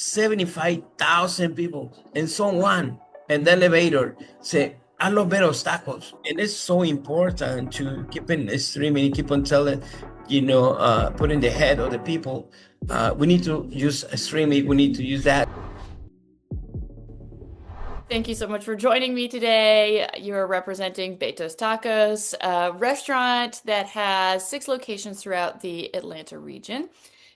75,000 people, and someone in the elevator say, I love Beto's tacos. And it's so important to keep in streaming, keep on telling, put in the head of the people. We need to use streaming. We need to use that. Thank you so much for joining me today. You're representing Beto's Tacos, a restaurant that has 6 locations throughout the Atlanta region.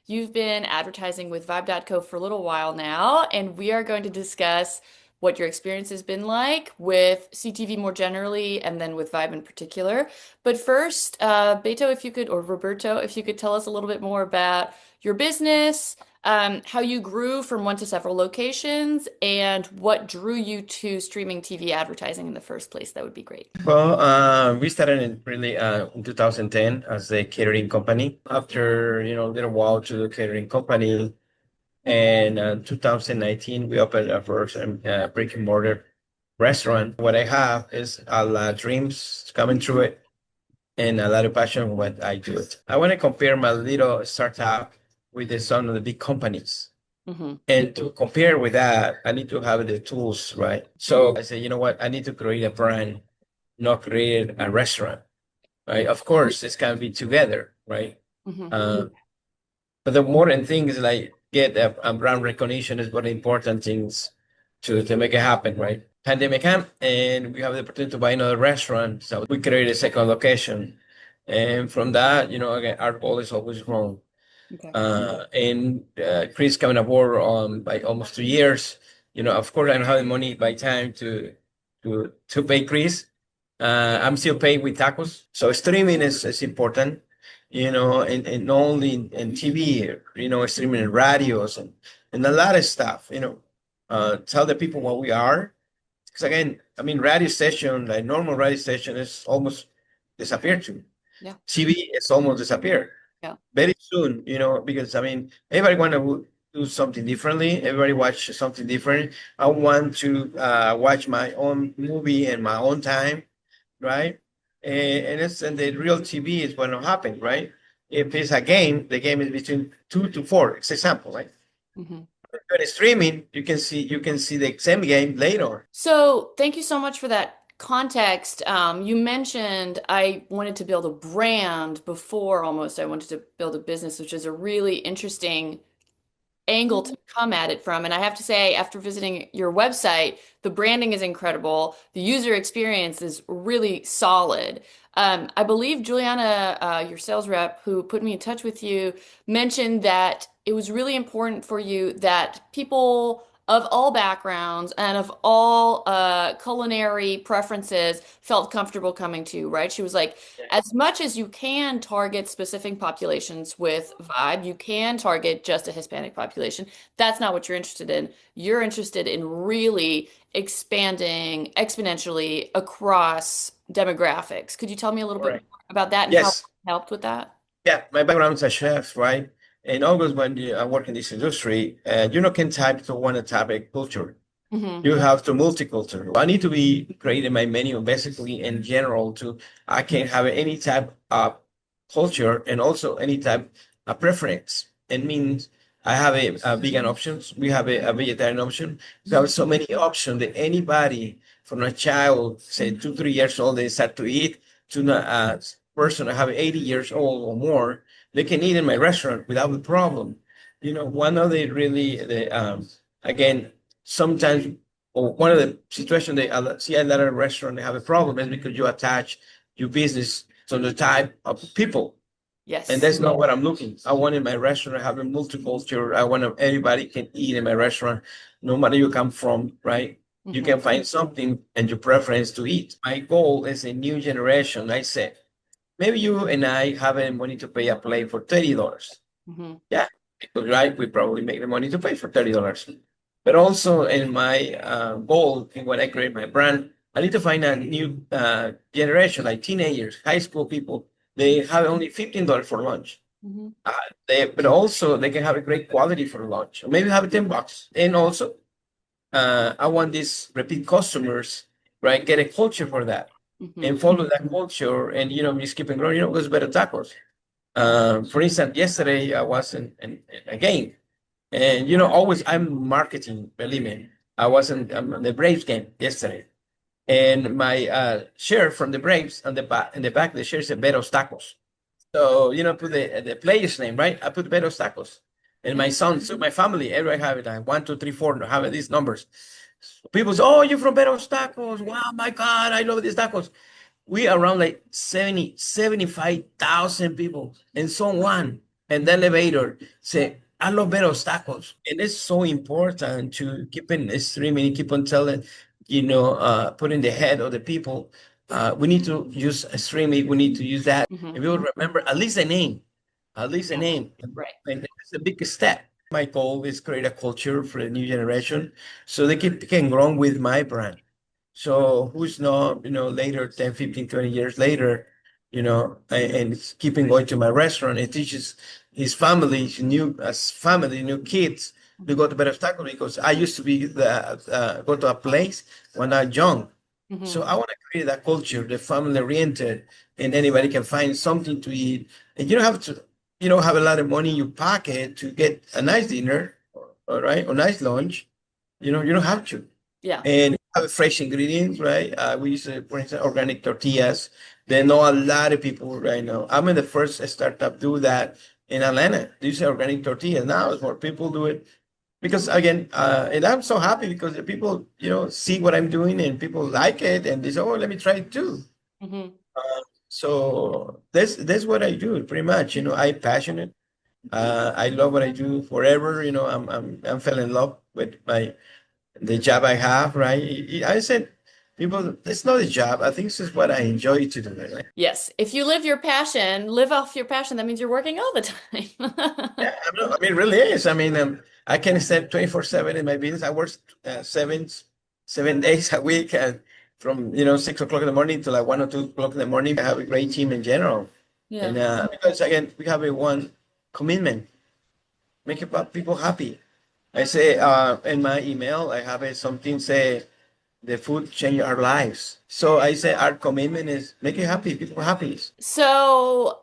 You've been advertising with Vibe.co for a little while now, and we are going to discuss what your experience has been like with CTV more generally, and then with Vibe in particular. But first, Beto, if you could, or Roberto, if you could tell us a little bit more about your business, how you grew from one to several locations, and what drew you to streaming TV advertising in the first place. That would be great. Well, we started in 2010 as a catering company. After, a little while to the catering company, and 2019, we opened our first brick and mortar restaurant. What I have is a lot of dreams coming through it and a lot of passion for what I do. I want to compare my little startup with some of the big companies. Mm-hmm. And to compare with that, I need to have the tools, right? So I said, you know what? I need to create a brand, not create a restaurant, right? Of course, this can be together, right? Mm-hmm. But the important thing is like get a brand recognition is one of the important things to make it happen, right? Pandemic happened, and we have the opportunity to buy another restaurant. So we created a second location. And from that, again, our goal is always growing. Okay. And Chris coming aboard by almost 2 years. Of course, I don't have the money by time to pay Chris. I'm still paying with tacos. So streaming is important, and not only in TV, streaming in radios and a lot of stuff, tell the people what we are. Because again, I mean, radio station, like normal radio station is almost disappeared to. Yeah. TV is almost disappeared. Yeah. Very soon, because I mean, everybody want to do something differently. Everybody watch something different. I want to watch my own movie in my own time, right? And the real TV is what will happen, right? If it's a game, the game is between 2 to 4. It's example, right? Mm-hmm. When streaming, you can see the same game later. So thank you so much for that context. You mentioned I wanted to build a brand before almost I wanted to build a business, which is a really interesting angle to come at it from. And I have to say, after visiting your website, the branding is incredible. The user experience is really solid. I believe Juliana, your sales rep who put me in touch with you, mentioned that it was really important for you that people of all backgrounds and of all culinary preferences felt comfortable coming to you, right? She was like, as much as you can target specific populations with Vibe, you can target just a Hispanic population. That's not what you're interested in. You're interested in really expanding exponentially across demographics. Could you tell me a little bit more about that and how it helped with that? Yeah, my background is a chef, right? And always when I work in this industry, can type to one topic culture. Mm-hmm. You have to multicultural. I need to be creating my menu basically in general I can have any type of culture and also any type of preference. It means I have a vegan options. We have a vegetarian option. There are so many options that anybody from a child, say 2, 3 years old, they start to eat to a person that have 80 years old or more, they can eat in my restaurant without a problem. One of again, sometimes, or one of the situations they see a lot of restaurants they have a problem is because you attach your business to the type of people. Yes. And that's not what I'm looking. I want in my restaurant to have a multicultural. I want everybody can eat in my restaurant, no matter you come from, right? You can find something and your preference to eat. My goal is a new generation. I said, maybe you and I haven't money to pay a plate for $30. Mm-hmm. Yeah, because right, we probably make the money to pay for $30. But also in my goal, and when I create my brand, I need to find a new generation, like teenagers, high school people. They have only $15 for lunch. Mm-hmm. But also they can have a great quality for lunch. Or maybe have $10. And also, I want these repeat customers, right? Get a culture for that. Mm-hmm. And follow that culture, and just keep on growing. Those better tacos. For instance, yesterday I was in a game, And always I'm marketing, believe me. I'm on the Braves game yesterday, and my share from the Braves on the back, in the back, the share said Beto's Tacos. So, put the player's name, right? I put Beto Tacos. And my sons, so my family, everybody have it like 1, 2, 3, 4, have these numbers. People say, oh, you're from Beto Tacos. Wow, my God, I love these tacos. We are around like 75,000 people. And someone in the elevator say, I love Beto's Tacos. And it's so important to keep in streaming, keep on telling, put in the head of the people. We need to use streaming. We need to use that. Hmm. And we will remember at least the name, at least the name. Right. And it's a big step. My goal is create a culture for the new generation so they can grow with my brand. So who's not, later, 10, 15, 20 years later, and it's keeping going to my restaurant. It teaches his family, new kids to go to better taco because I used to be go to a place when I'm young. So Hmm. I want to create that culture, the family oriented, and anybody can find something to eat. And you don't have to, have a lot of money in your pocket to get a nice dinner, all right, or nice lunch. You don't have to. Yeah. And have fresh ingredients, right? We use, for instance, organic tortillas. They know a lot of people right now. I'm in the first startup do that in Atlanta. They use organic tortillas. Now it's more people do it because again, and I'm so happy because the people, see what I'm doing and people like it and they say, oh, let me try it too. Hmm. So that's what I do pretty much. I'm passionate. I love what I do forever. I'm fell in love with the job I have, right? I said, people, it's not a job. I think this is what I enjoy to do, right? Yes. If you live off your passion, that means you're working all the time. Yeah, I mean, really is. I mean, I can stay 24/7 in my business. I work 7 days a week, and from 6 o'clock in the morning to like 1 or 2 o'clock in the morning. I have a great team in general, Yeah. and because again, we have a one commitment, make people happy. I say in my email, I have something say the food change our lives. So I say our commitment is make it happy, people happy. So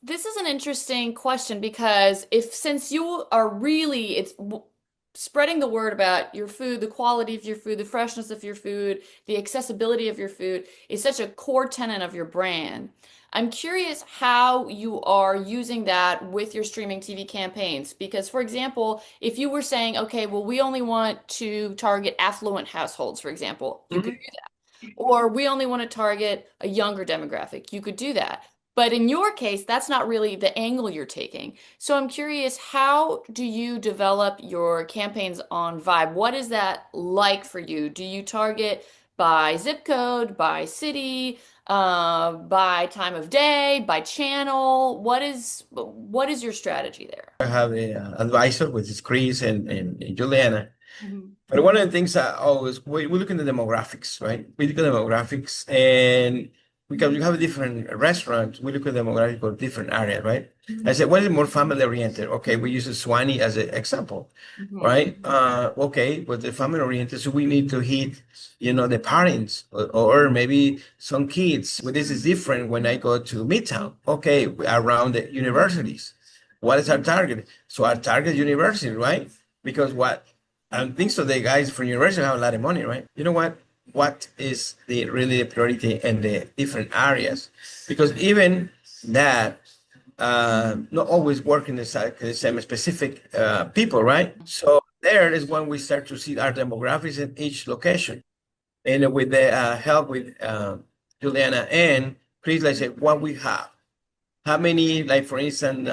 this is an interesting question because if since you are really spreading the word about your food, the quality of your food, the freshness of your food, the accessibility of your food is such a core tenet of your brand. I'm curious how you are using that with your streaming TV campaigns. Because, for example, if you were saying, okay, well, we only want to target affluent households, for example, you could Mhm. do that. Or we only want to target a younger demographic, you could do that. But in your case, that's not really the angle you're taking. So I'm curious, how do you develop your campaigns on Vibe? What is that like for you? Do you target by zip code, by city, by time of day, by channel? What is your strategy there? I have a advisor, which is Chris and Juliana. Mhm. But one of the things I always we look at the demographics, right? We look at demographics, and because we have a different restaurants, we look at demographics for different area, right? I said, what is more family oriented? Okay, we use Swanee as an example, Mhm. right? Okay, with the family oriented, so we need to hit, the parents or maybe some kids. Well, this is different when I go to Midtown. Okay, around the universities. What is our target? So our target is university, right? Because what I don't think so. The guys from university have a lot of money, right? You know what? What is the really the priority in the different areas? Because even that not always work in the same specific people, right? So there is when we start to see our demographics in each location, and with the help with Juliana and Chris, like say what we have, how many, like for instance,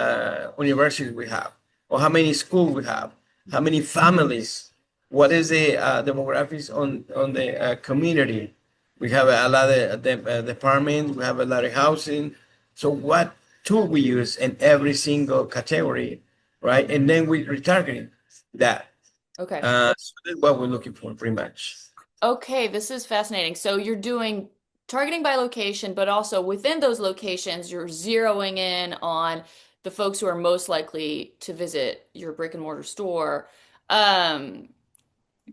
universities we have, or how many schools we have, how many families, what is the demographics on the community. We have a lot of departments, we have a lot of housing. So what tool we use in every single category, right? And then we retargeting that. Okay. So that's what we're looking for, pretty much. Okay, this is fascinating. So you're doing targeting by location, but also within those locations, you're zeroing in on the folks who are most likely to visit your brick and mortar store. Um,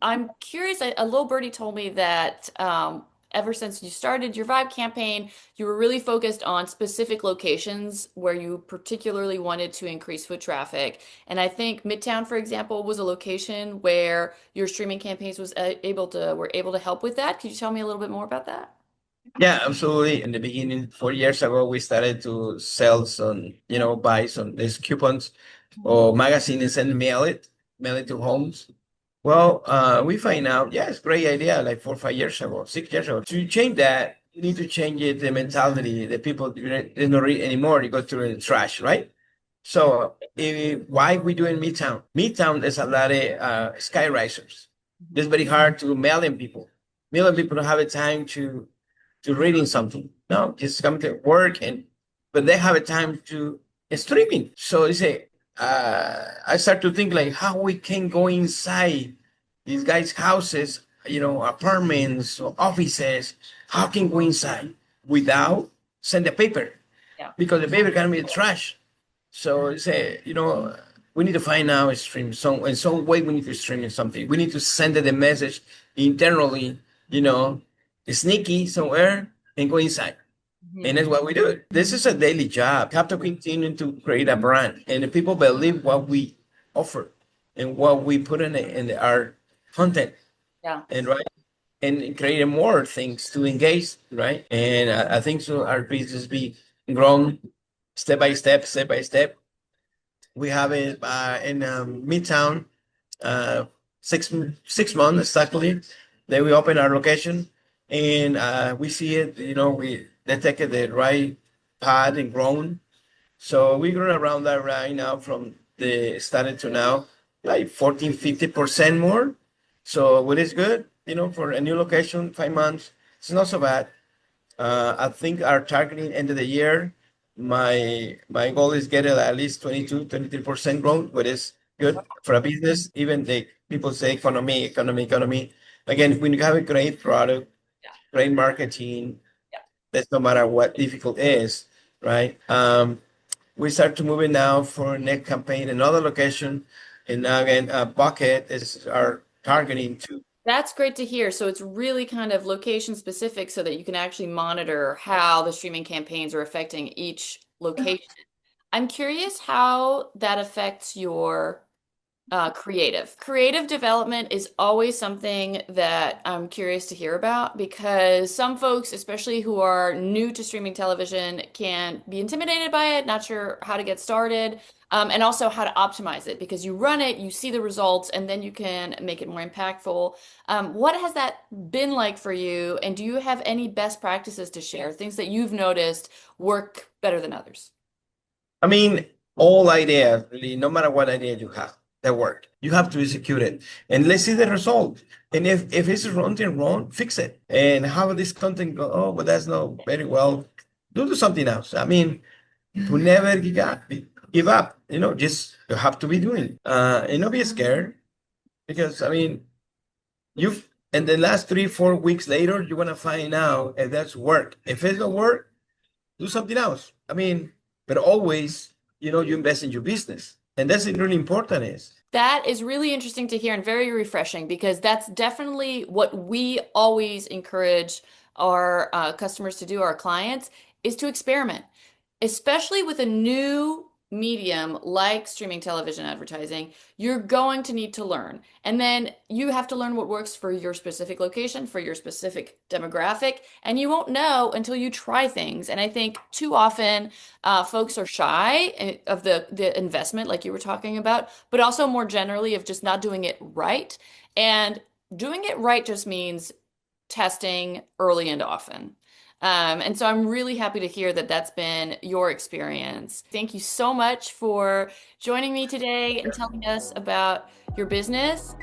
I'm curious, a little birdie told me that ever since you started your Vibe campaign, you were really focused on specific locations where you particularly wanted to increase foot traffic. And I think Midtown, for example, was a location where your streaming campaigns was were able to help with that. Could you tell me a little bit more about that? Yeah, absolutely. In the beginning, 4 years ago, we started to sell some, buy some these coupons or magazines and mail it to homes. Well, we find out, yeah, it's a great idea, like 4 or 5 years ago, 6 years ago. To change that, you need to change it, the mentality. The people they don't read anymore. You go through the trash, right? So why we do in Midtown? Midtown, there's a lot of sky risers. It's very hard to mail in people. Million people don't have the time to reading something. No, just come to work but they have a time to streaming. So you say, I start to think like how we can go inside these guys' houses, apartments or offices. How can go inside without send the paper? Yeah. Because the paper can be trash. So you say, we need to find out a stream. So in some way we need to stream something. We need to send the message internally, you know, sneaky somewhere and go inside. And that's what we do. This is a daily job. You have to continue to create a brand, and the people believe what we offer and what we put in our content, Yeah. and right, and create more things to engage, right? And I think so. Our business be grown step by step, step by step. We have it in Midtown, uh, 6 months exactly. Then we open our location, and we see it. We detected the right path and grown. So we grew around that right now from the started to now, like 14, 50% more. So what is good, for a new location, 5 months, it's not so bad. I think our targeting end of the year, my goal is get it at least 22, 23% growth, which is good for a business. Even the people say economy, economy, economy. Again, when you have a great product, Yeah. great marketing, Yeah. that's no matter what difficult is, right? We start to moving now for next campaign, another location, and now again, Bucket is our targeting to. That's great to hear. So it's really kind of location specific so that you can actually monitor how the streaming campaigns are affecting each location. I'm curious how that affects your creative. Creative development is always something that I'm curious to hear about because some folks, especially who are new to streaming television, can be intimidated by it, not sure how to get started, and also how to optimize it because you run it, you see the results, and then you can make it more impactful. What has that been like for you? And do you have any best practices to share, things that you've noticed work better than others? I mean, all ideas, really, no matter what idea you have, that work. You have to execute it, and let's see the result. And if it's wrong, then wrong, fix it. And how this content go? Oh, but that's not very well. Do something else. I mean, to never give up. Just you have to be doing, and not be scared because I mean, you've and the last 3, 4 weeks later, you're gonna find out if that's work. If it don't work, do something else. I mean, but always, you invest in your business, and that's really important. Is That is really interesting to hear and very refreshing because that's definitely what we always encourage our customers to do, our clients, is to experiment, especially with a new medium like streaming television advertising. You're going to need to learn. And then you have to learn what works for your specific location, for your specific demographic, and you won't know until you try things. And I think too often folks are shy of the investment, like you were talking about, but also more generally of just not doing it right. And doing it right just means testing early and often. And so I'm really happy to hear that that's been your experience. Thank you so much for joining me today and telling us about your business.